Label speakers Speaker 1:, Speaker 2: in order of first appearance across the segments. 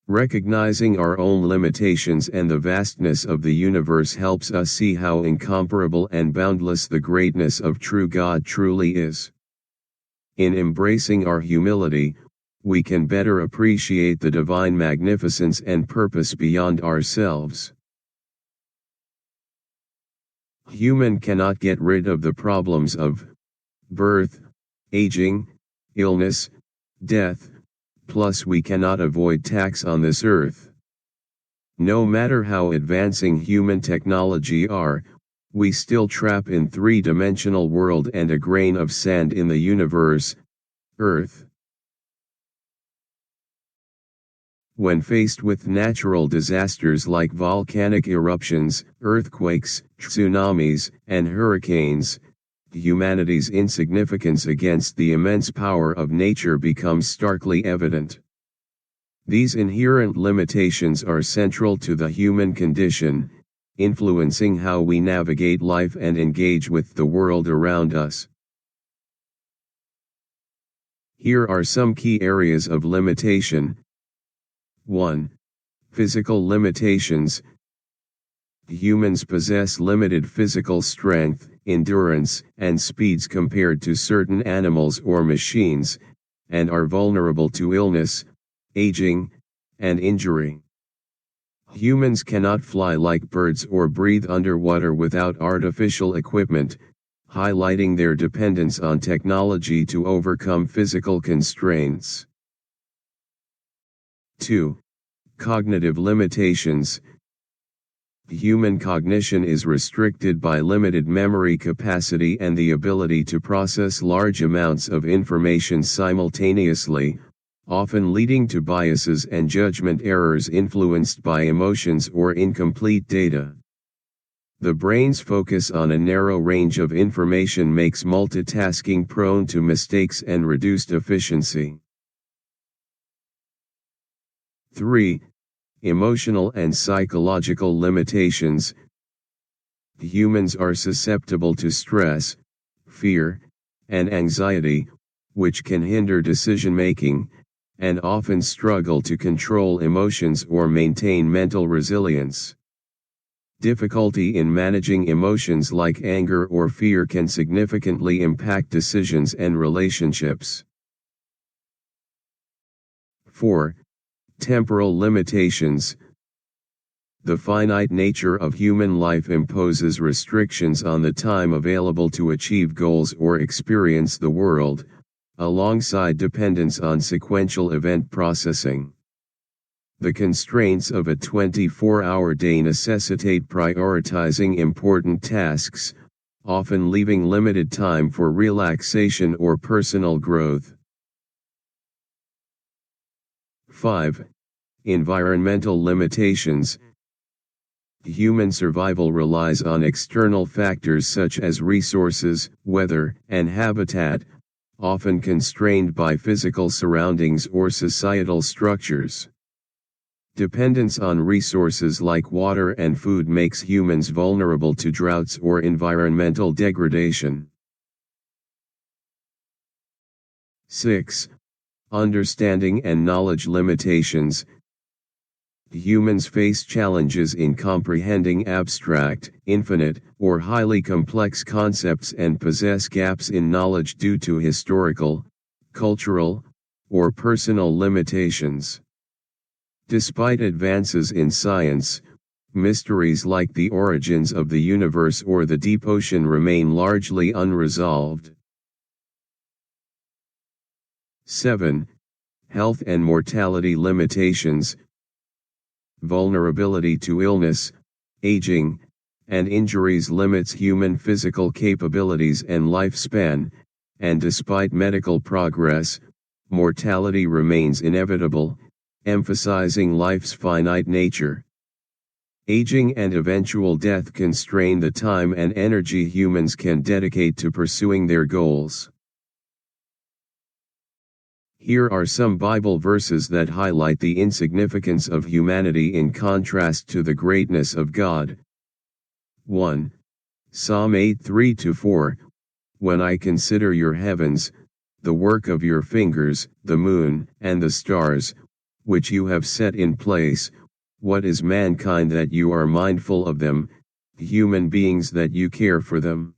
Speaker 1: Recognizing our own limitations and the vastness of the universe helps us see how incomparable and boundless the greatness of true God truly is. In embracing our humility, we can better appreciate the divine magnificence and purpose beyond ourselves. Human cannot get rid of the problems of birth, aging, illness, death, plus we cannot avoid tax on this earth. No matter how advancing human technology are, we still trap in three-dimensional world and a grain of sand in the universe, Earth. When faced with natural disasters like volcanic eruptions, earthquakes, tsunamis, and hurricanes, humanity's insignificance against the immense power of nature becomes starkly evident. These inherent limitations are central to the human condition, influencing how we navigate life and engage with the world around us. Here are some key areas of limitation. 1. Physical limitations. Humans possess limited physical strength, endurance, and speeds compared to certain animals or machines, and are vulnerable to illness, aging, and injury. Humans cannot fly like birds or breathe underwater without artificial equipment, highlighting their dependence on technology to overcome physical constraints. 2. Cognitive limitations. Human cognition is restricted by limited memory capacity and the ability to process large amounts of information simultaneously, often leading to biases and judgment errors influenced by emotions or incomplete data. The brain's focus on a narrow range of information makes multitasking prone to mistakes and reduced efficiency. 3. Emotional and psychological limitations. Humans are susceptible to stress, fear, and anxiety, which can hinder decision-making, and often struggle to control emotions or maintain mental resilience. Difficulty in managing emotions like anger or fear can significantly impact decisions and relationships. 4. Temporal limitations. The finite nature of human life imposes restrictions on the time available to achieve goals or experience the world, alongside dependence on sequential event processing. The constraints of a 24-hour day necessitate prioritizing important tasks, often leaving limited time for relaxation or personal growth. 5. Environmental limitations. Human survival relies on external factors such as resources, weather, and habitat, often constrained by physical surroundings or societal structures. Dependence on resources like water and food makes humans vulnerable to droughts or environmental degradation. 6. Understanding and knowledge limitations. Humans face challenges in comprehending abstract, infinite, or highly complex concepts and possess gaps in knowledge due to historical, cultural, or personal limitations. Despite advances in science, mysteries like the origins of the universe or the deep ocean remain largely unresolved. 7. Health and mortality limitations. Vulnerability to illness, aging, and injuries limits human physical capabilities and lifespan, and despite medical progress, mortality remains inevitable, emphasizing life's finite nature. Aging and eventual death constrain the time and energy humans can dedicate to pursuing their goals. Here are some Bible verses that highlight the insignificance of humanity in contrast to the greatness of God. 1. Psalm 8:3-4. When I consider your heavens, the work of your fingers, the moon, and the stars, which you have set in place. What is mankind that you are mindful of them, human beings that you care for them?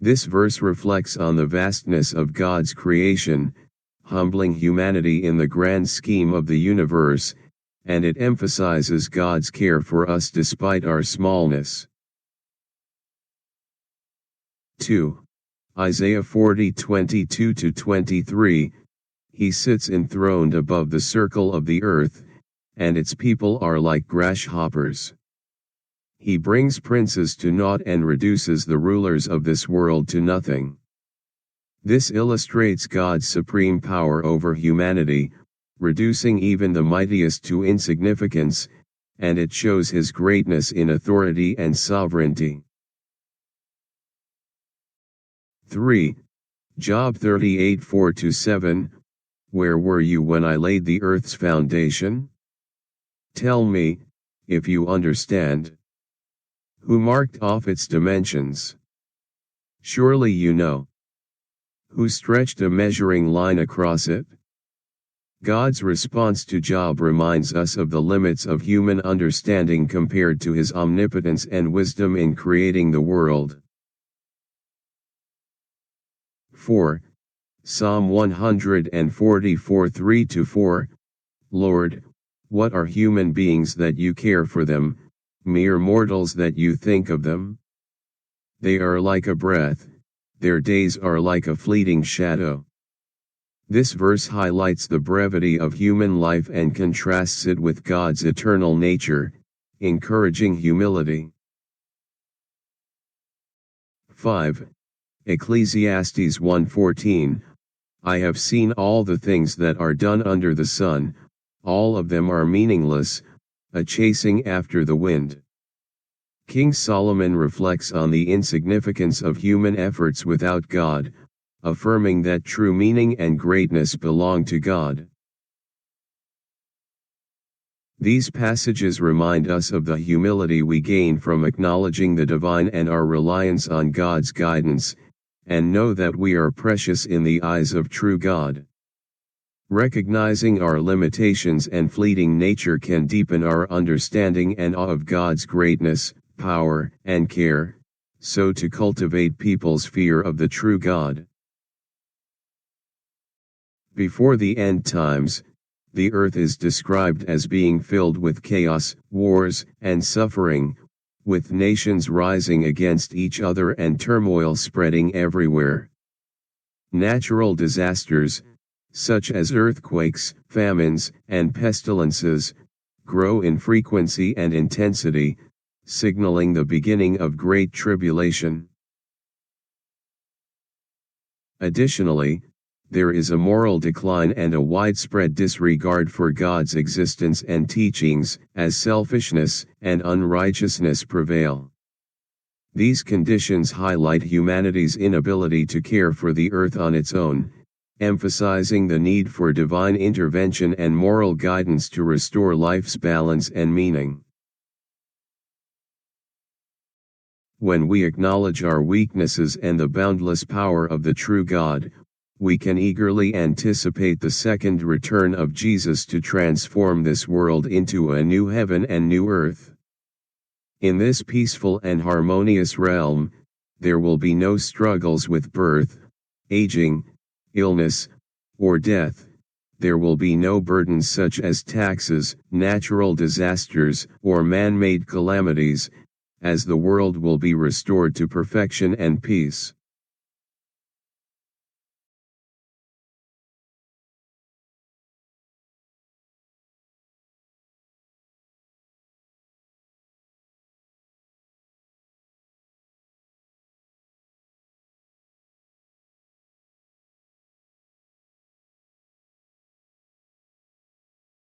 Speaker 1: This verse reflects on the vastness of God's creation, humbling humanity in the grand scheme of the universe, and it emphasizes God's care for us despite our smallness. 2. Isaiah 40:22-23, He sits enthroned above the circle of the earth, and its people are like grasshoppers. He brings princes to naught and reduces the rulers of this world to nothing. This illustrates God's supreme power over humanity, reducing even the mightiest to insignificance, and it shows His greatness in authority and sovereignty. 3. Job 38:4-7, Where were you when I laid the earth's foundation? Tell me, if you understand. Who marked off its dimensions? Surely you know. Who stretched a measuring line across it? God's response to Job reminds us of the limits of human understanding compared to His omnipotence and wisdom in creating the world. 4. Psalm 144:3-4, Lord, what are human beings that you care for them, mere mortals that you think of them? They are like a breath, their days are like a fleeting shadow. This verse highlights the brevity of human life and contrasts it with God's eternal nature, encouraging humility. 5. Ecclesiastes 1:14, I have seen all the things that are done under the sun, all of them are meaningless, a chasing after the wind. King Solomon reflects on the insignificance of human efforts without God, affirming that true meaning and greatness belong to God. These passages remind us of the humility we gain from acknowledging the divine and our reliance on God's guidance, and know that we are precious in the eyes of true God. Recognizing our limitations and fleeting nature can deepen our understanding and awe of God's greatness, power, and care, so to cultivate people's fear of the true God. Before the end times, the earth is described as being filled with chaos, wars, and suffering, with nations rising against each other and turmoil spreading everywhere. Natural disasters, such as earthquakes, famines, and pestilences, grow in frequency and intensity, signaling the beginning of great tribulation. Additionally, there is a moral decline and a widespread disregard for God's existence and teachings, as selfishness and unrighteousness prevail. These conditions highlight humanity's inability to care for the earth on its own, emphasizing the need for divine intervention and moral guidance to restore life's balance and meaning. When we acknowledge our weaknesses and the boundless power of the true God, we can eagerly anticipate the second return of Jesus to transform this world into a new heaven and new earth. In this peaceful and harmonious realm, there will be no struggles with birth, aging, illness, or death. There will be no burdens such as taxes, natural disasters, or man-made calamities, as the world will be restored to perfection and peace.